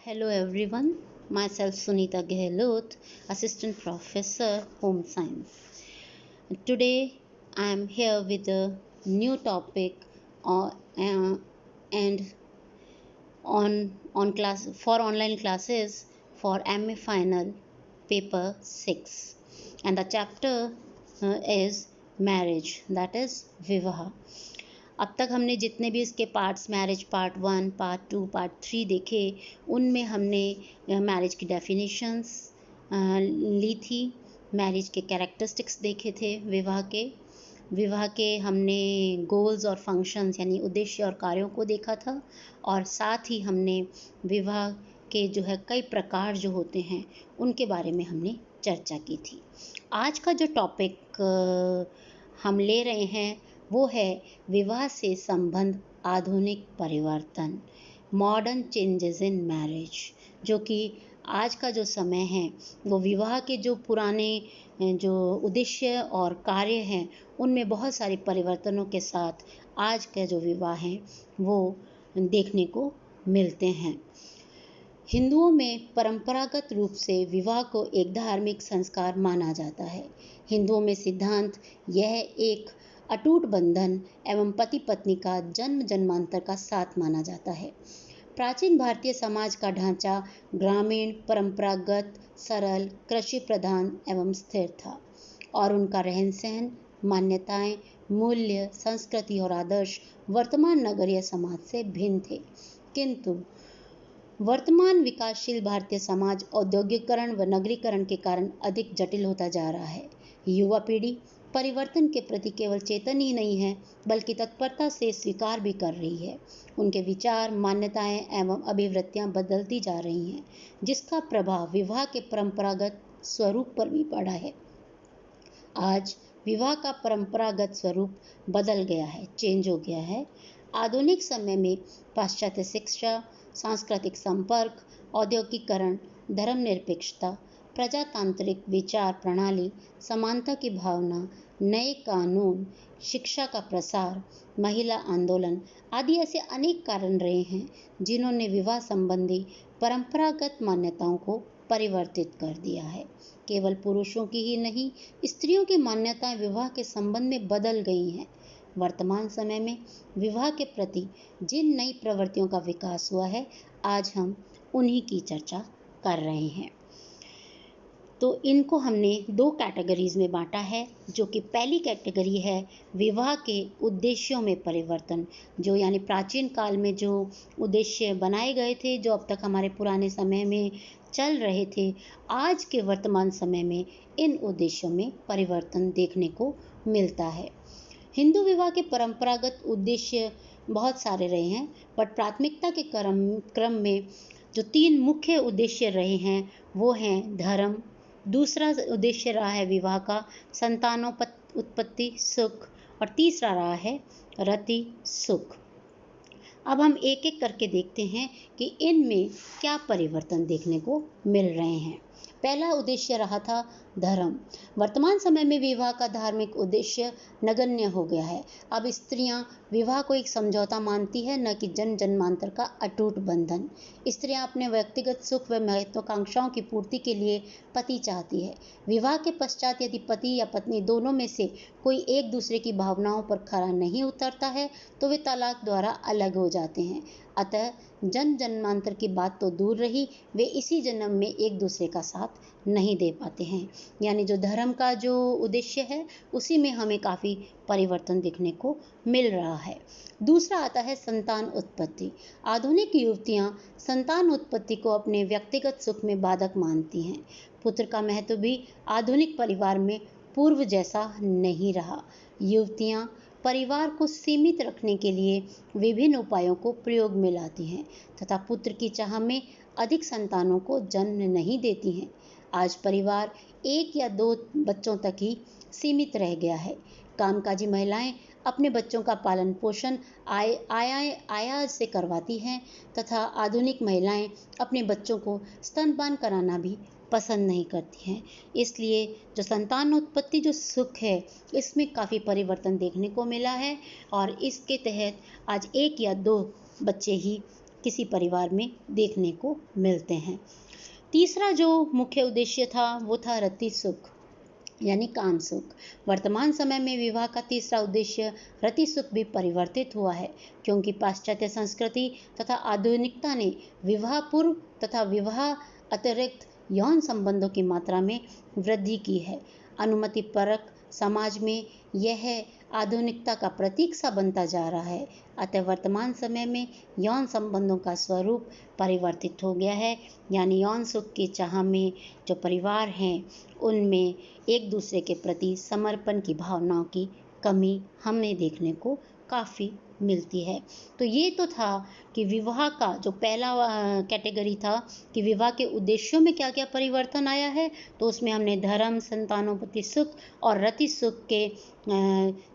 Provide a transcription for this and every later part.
Hello everyone, myself Sunita Gehlot, Assistant Professor Home Science. Today I am here with a new topic and on class for online classes for MA Final Paper 6, and the chapter is marriage, that is Vivaha. अब तक हमने जितने भी इसके parts marriage part 1, part 2, part 3 देखे, उनमें हमने marriage की डेफिनेशंस ली थी, मैरिज के कैरेक्टरिस्टिक्स देखे थे, विवाह के हमने गोल्स और फंक्शंस यानी उद्देश्य और कार्यों को देखा था, और साथ ही हमने विवाह के जो है कई प्रकार जो होते हैं उनके बारे में हमने चर्चा की थी। आज का जो टॉपिक हम ले रहे हैं वो है विवाह से संबंध आधुनिक परिवर्तन, मॉडर्न चेंजेस इन मैरिज, जो कि आज का जो समय है वो विवाह के जो पुराने जो उद्देश्य और कार्य हैं उनमें बहुत सारे परिवर्तनों के साथ आज का जो विवाह है वो देखने को मिलते हैं। हिंदुओं में परंपरागत रूप से विवाह को एक धार्मिक संस्कार माना जाता है। हिंदुओं में सिद्धांत यह एक अटूट बंधन एवं पति पत्नी का जन्म जन्मांतर का साथ माना जाता है। प्राचीन भारतीय समाज का ढांचा ग्रामीण, परंपरागत, सरल, कृषि प्रधान एवं स्थिर था, और उनका रहन सहन, मान्यताएं, मूल्य, संस्कृति और आदर्श वर्तमान नगरीय समाज से भिन्न थे। किंतु वर्तमान विकासशील भारतीय समाज औद्योगिकरण व नगरीकरण के कारण अधिक जटिल होता जा रहा है। युवा पीढ़ी परिवर्तन के प्रति केवल चेतन ही नहीं है बल्कि तत्परता से स्वीकार भी कर रही है। उनके विचार, मान्यताएं एवं अभिवृत्तियां बदलती जा रही हैं, जिसका प्रभाव विवाह के परंपरागत स्वरूप पर भी पड़ा है। आज विवाह का परंपरागत स्वरूप बदल गया है, चेंज हो गया है। आधुनिक समय में पाश्चात्य शिक्षा, सांस्कृतिक संपर्क, औद्योगिकरण, धर्मनिरपेक्षता, प्रजातांत्रिक विचार प्रणाली, समानता की भावना, नए कानून, शिक्षा का प्रसार, महिला आंदोलन आदि ऐसे अनेक कारण रहे हैं जिन्होंने विवाह संबंधी परंपरागत मान्यताओं को परिवर्तित कर दिया है। केवल पुरुषों की ही नहीं, स्त्रियों की मान्यताएं विवाह के संबंध में बदल गई हैं। वर्तमान समय में विवाह के प्रति जिन नई प्रवृत्तियों का विकास हुआ है, आज हम उन्हीं की चर्चा कर रहे हैं। तो इनको हमने 2 कैटेगरीज में बांटा है, जो कि पहली कैटेगरी है विवाह के उद्देश्यों में परिवर्तन, जो यानी प्राचीन काल में जो उद्देश्य बनाए गए थे, जो अब तक हमारे पुराने समय में चल रहे थे, आज के वर्तमान समय में इन उद्देश्यों में परिवर्तन देखने को मिलता है। हिंदू विवाह के परंपरागत उद्देश्य बहुत सारे रहे हैं, बट प्राथमिकता के क्रम में जो 3 मुख्य उद्देश्य रहे हैं वो हैं धर्म, दूसरा उद्देश्य रहा है विवाह का संतानोत्पत्ति, सुख, और तीसरा रहा है रति सुख। अब हम एक एक करके देखते हैं कि इनमें क्या परिवर्तन देखने को मिल रहे हैं। पहला उद्देश्य रहा था धर्म। वर्तमान समय में विवाह का धार्मिक उद्देश्य नगण्य हो गया है। अब स्त्रियां विवाह को एक समझौता मानती है, न कि जन्म जन्मांतर का अटूट बंधन। स्त्रियां अपने व्यक्तिगत सुख व महत्वाकांक्षाओं की पूर्ति के लिए पति चाहती है। विवाह के पश्चात यदि पति या पत्नी दोनों में से कोई एक दूसरे की भावनाओं पर खरा नहीं उतरता है तो वे तलाक द्वारा अलग हो जाते हैं। अतः जन्म जन्मांतर की बात तो दूर रही, वे इसी जन्म में एक दूसरे का साथ नहीं दे पाते हैं। यानी जो धर्म का जो उद्देश्य है उसी में हमें काफ़ी परिवर्तन देखने को मिल रहा है। दूसरा आता है संतान उत्पत्ति। आधुनिक युवतियां संतान उत्पत्ति को अपने व्यक्तिगत सुख में बाधक मानती हैं। पुत्र का महत्व भी आधुनिक परिवार में पूर्व जैसा नहीं रहा। युवतियां परिवार को सीमित रखने के लिए विभिन्न उपायों को प्रयोग में लाती हैं तथा पुत्र की चाह में अधिक संतानों को जन्म नहीं देती हैं। आज परिवार 1 या 2 बच्चों तक ही सीमित रह गया है। कामकाजी महिलाएं अपने बच्चों का पालन पोषण आया से करवाती हैं तथा आधुनिक महिलाएं अपने बच्चों को स्तनपान कराना भी पसंद नहीं करती हैं। इसलिए जो संतानोत्पत्ति जो सुख है इसमें काफ़ी परिवर्तन देखने को मिला है, और इसके तहत आज 1 या 2 बच्चे ही किसी परिवार में देखने को मिलते हैं। तीसरा जो मुख्य उद्देश्य था वो था रति सुख यानी काम सुख। वर्तमान समय में विवाह का तीसरा उद्देश्य रति सुख भी परिवर्तित हुआ है, क्योंकि पाश्चात्य संस्कृति तथा आधुनिकता ने विवाह पूर्व तथा विवाह अतिरिक्त यौन संबंधों की मात्रा में वृद्धि की है। अनुमति परक समाज में यह आधुनिकता का प्रतीक सा बनता जा रहा है। अतः वर्तमान समय में यौन संबंधों का स्वरूप परिवर्तित हो गया है, यानी यौन सुख की चाह में जो परिवार हैं उनमें एक दूसरे के प्रति समर्पण की भावनाओं की कमी हमें देखने को काफ़ी मिलती है। तो ये तो था कि विवाह का जो पहला कैटेगरी था कि विवाह के उद्देश्यों में क्या क्या परिवर्तन आया है, तो उसमें हमने धर्म, संतानोपति सुख और रति सुख के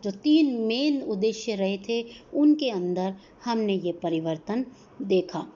जो 3 मेन उद्देश्य रहे थे उनके अंदर हमने ये परिवर्तन देखा।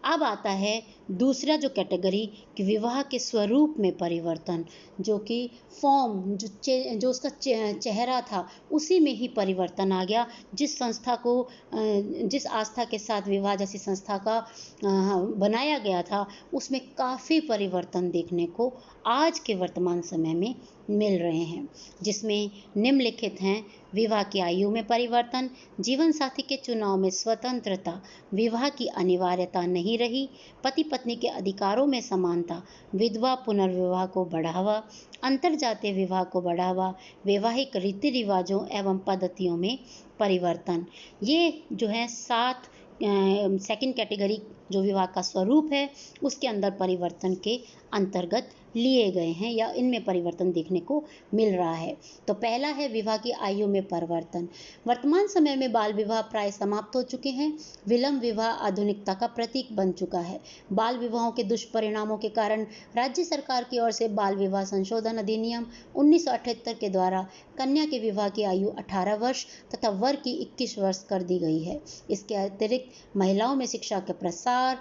अब आता है दूसरा जो कैटेगरी कि विवाह के स्वरूप में परिवर्तन, जो कि फॉर्म जो उसका चेहरा था उसी में ही परिवर्तन आ गया। जिस संस्था को जिस आस्था के साथ विवाह जैसी संस्था का बनाया गया था उसमें काफ़ी परिवर्तन देखने को आज के वर्तमान समय में मिल रहे हैं, जिसमें निम्नलिखित हैं: विवाह की आयु में परिवर्तन, जीवन साथी के चुनाव में स्वतंत्रता, विवाह की अनिवार्यता नहीं रही, पति पत्नी के अधिकारों में समानता, विधवा पुनर्विवाह को बढ़ावा, अंतरजातीय विवाह को बढ़ावा, वैवाहिक रीति रिवाजों एवं पद्धतियों में परिवर्तन। ये जो है 7 सेकंड कैटेगरी जो विवाह का स्वरूप है उसके अंदर परिवर्तन के अंतर्गत लिए गए हैं या इनमें परिवर्तन देखने को मिल रहा है। तो पहला है विवाह की आयु में परिवर्तन। वर्तमान समय में बाल विवाह प्राय समाप्त हो चुके हैं। विलंब विवाह आधुनिकता का प्रतीक बन चुका है। बाल विवाहों के दुष्परिणामों के कारण राज्य सरकार की ओर से बाल विवाह संशोधन अधिनियम 1978 के द्वारा कन्या के विवाह की आयु 18 वर्ष तथा वर की 21 वर्ष कर दी गई है। इसके अतिरिक्त महिलाओं में शिक्षा के प्रसार,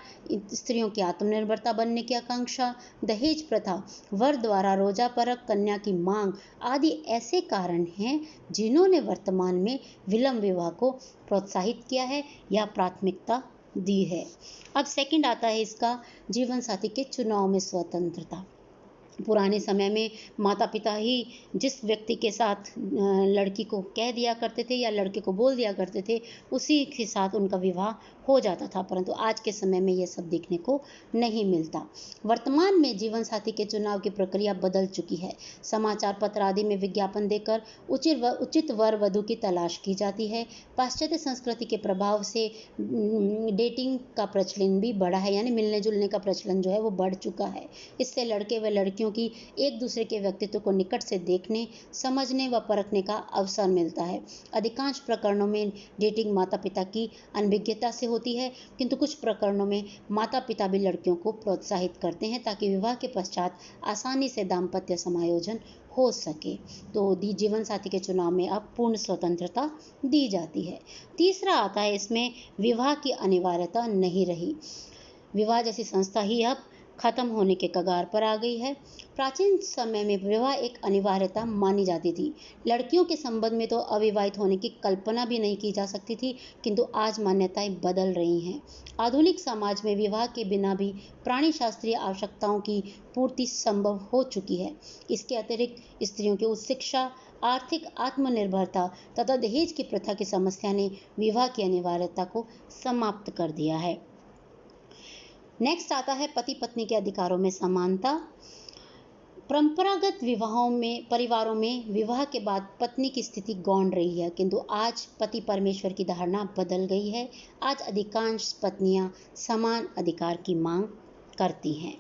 स्त्रियों की आत्मनिर्भरता बनने की आकांक्षा, दहेज प्रथा, वर द्वारा रोजा परक कन्या की मांग आदि ऐसे कारण हैं जिन्होंने वर्तमान में विलंब विवाह को प्रोत्साहित किया है या प्राथमिकता दी है। अब सेकंड आता है इसका जीवन साथी के चुनाव में स्वतंत्रता। पुराने समय में माता पिता ही जिस व्यक्ति के साथ लड़की को कह दिया करते थे या लड़के को बोल दिया करते थे उसी के साथ उनका विवाह हो जाता था, परंतु आज के समय में यह सब देखने को नहीं मिलता। वर्तमान में जीवन साथी के चुनाव की प्रक्रिया बदल चुकी है। समाचार पत्र आदि में विज्ञापन देकर उचित वर वधु की तलाश की जाती है। पाश्चात्य संस्कृति के प्रभाव से डेटिंग का प्रचलन भी बढ़ा है, यानी मिलने जुलने का प्रचलन जो है वो बढ़ चुका है। इससे लड़के व लड़कियों की एक दूसरे के व्यक्तित्व को निकट से देखने, समझने व परखने का अवसर मिलता है। अधिकांश प्रकरणों में डेटिंग माता पिता की अनभिज्ञता से होती है, किंतु कुछ प्रकरणों में माता पिता भी लड़कियों को प्रोत्साहित करते हैं ताकि विवाह के पश्चात आसानी से दाम्पत्य समायोजन हो सके। तो जीवन साथी के चुनाव में अब पूर्ण स्वतंत्रता दी जाती है। तीसरा आता है इसमें विवाह की अनिवार्यता नहीं रही। विवाह जैसी संस्था ही अब खत्म होने के कगार पर आ गई है। प्राचीन समय में विवाह एक अनिवार्यता मानी जाती थी। लड़कियों के संबंध में तो अविवाहित होने की कल्पना भी नहीं की जा सकती थी, किंतु आज मान्यताएं बदल रही हैं। आधुनिक समाज में विवाह के बिना भी प्राणी शास्त्रीय आवश्यकताओं की पूर्ति संभव हो चुकी है। इसके अतिरिक्त स्त्रियों की उच्च शिक्षा, आर्थिक आत्मनिर्भरता तथा दहेज की प्रथा की समस्या ने विवाह की अनिवार्यता को समाप्त कर दिया है। नेक्स्ट आता है पति पत्नी के अधिकारों में समानता। परंपरागत परिवारों में विवाह के बाद पत्नी की स्थिति गौण रही है, किंतु आज पति परमेश्वर की धारणा बदल गई है। आज अधिकांश पत्नियां समान अधिकार की मांग करती हैं।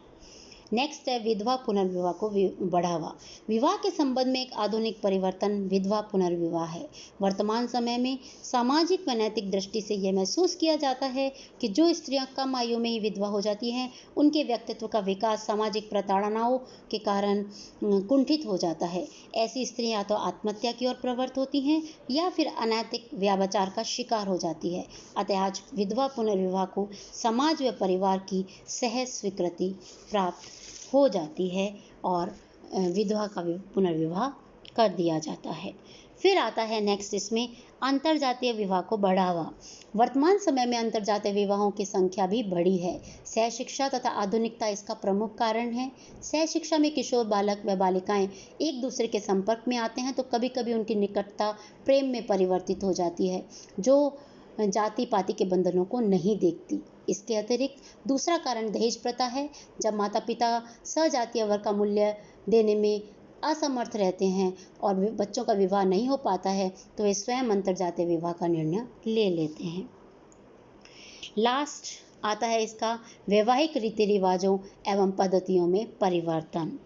नेक्स्ट है विधवा पुनर्विवाह को बढ़ावा। विवाह के संबंध में एक आधुनिक परिवर्तन विधवा पुनर्विवाह है। वर्तमान समय में सामाजिक व नैतिक दृष्टि से यह महसूस किया जाता है कि जो स्त्रियां कम आयु में ही विधवा हो जाती हैं उनके व्यक्तित्व का विकास सामाजिक प्रताड़नाओं के कारण कुंठित हो जाता है। ऐसी स्त्रियां तो आत्महत्या की ओर प्रवृत्त होती हैं या फिर अनैतिक व्याभिचार का शिकार हो जाती है। अतः आज विधवा पुनर्विवाह को समाज व परिवार की सहज स्वीकृति प्राप्त हो जाती है और विधवा का पुनर्विवाह कर दिया जाता है। फिर आता है नेक्स्ट इसमें अंतरजातीय विवाह को बढ़ावा। वर्तमान समय में अंतरजातीय विवाहों की संख्या भी बढ़ी है। सहशिक्षा तथा आधुनिकता इसका प्रमुख कारण है। सहशिक्षा में किशोर बालक व बालिकाएं एक दूसरे के संपर्क में आते हैं तो कभी कभी उनकी निकटता प्रेम में परिवर्तित हो जाती है, जो जाति पाति के बंधनों को नहीं देखती। इसके अतिरिक्त दूसरा कारण दहेज प्रथा है। जब माता पिता सजातीय वर का मूल्य देने में असमर्थ रहते हैं और बच्चों का विवाह नहीं हो पाता है तो वे स्वयं अंतरजातीय विवाह का निर्णय ले लेते हैं। लास्ट आता है इसका वैवाहिक रीति रिवाजों एवं पद्धतियों में परिवर्तन।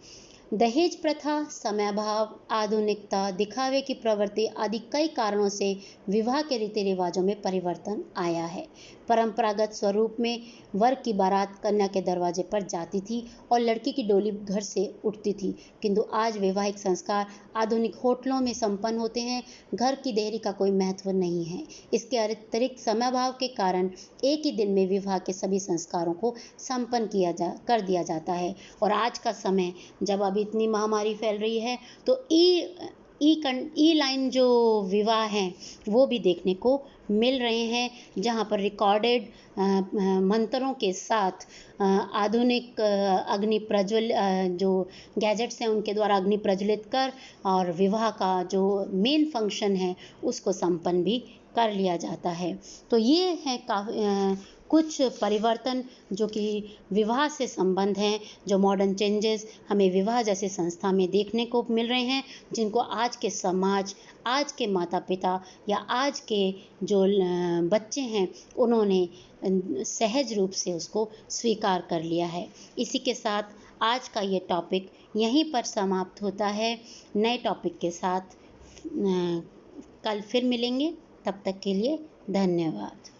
दहेज प्रथा, समयाभाव, आधुनिकता, दिखावे की प्रवृत्ति आदि कई कारणों से विवाह के रीति रिवाजों में परिवर्तन आया है। परंपरागत स्वरूप में वर की बारात कन्या के दरवाजे पर जाती थी और लड़की की डोली घर से उठती थी, किंतु आज वैवाहिक संस्कार आधुनिक होटलों में संपन्न होते हैं। घर की देरी का कोई महत्व नहीं है। इसके अतिरिक्त समयाभाव के कारण एक ही दिन में विवाह के सभी संस्कारों को संपन्न कर दिया जाता है। और आज का समय जब अभी इतनी महामारी फैल रही है तो ई लाइन जो विवाह हैं वो भी देखने को मिल रहे हैं, जहां पर रिकॉर्डेड मंत्रों के साथ आधुनिक अग्नि प्रज्वल जो गैजेट्स हैं उनके द्वारा अग्नि प्रज्वलित कर और विवाह का जो मेन फंक्शन है उसको संपन्न भी कर लिया जाता है। तो ये है कुछ परिवर्तन जो कि विवाह से संबंध हैं, जो मॉडर्न चेंजेस हमें विवाह जैसे संस्था में देखने को मिल रहे हैं, जिनको आज के समाज, आज के माता पिता या आज के जो बच्चे हैं उन्होंने सहज रूप से उसको स्वीकार कर लिया है। इसी के साथ आज का ये टॉपिक यहीं पर समाप्त होता है। नए टॉपिक के साथ कल फिर मिलेंगे। तब तक के लिए धन्यवाद।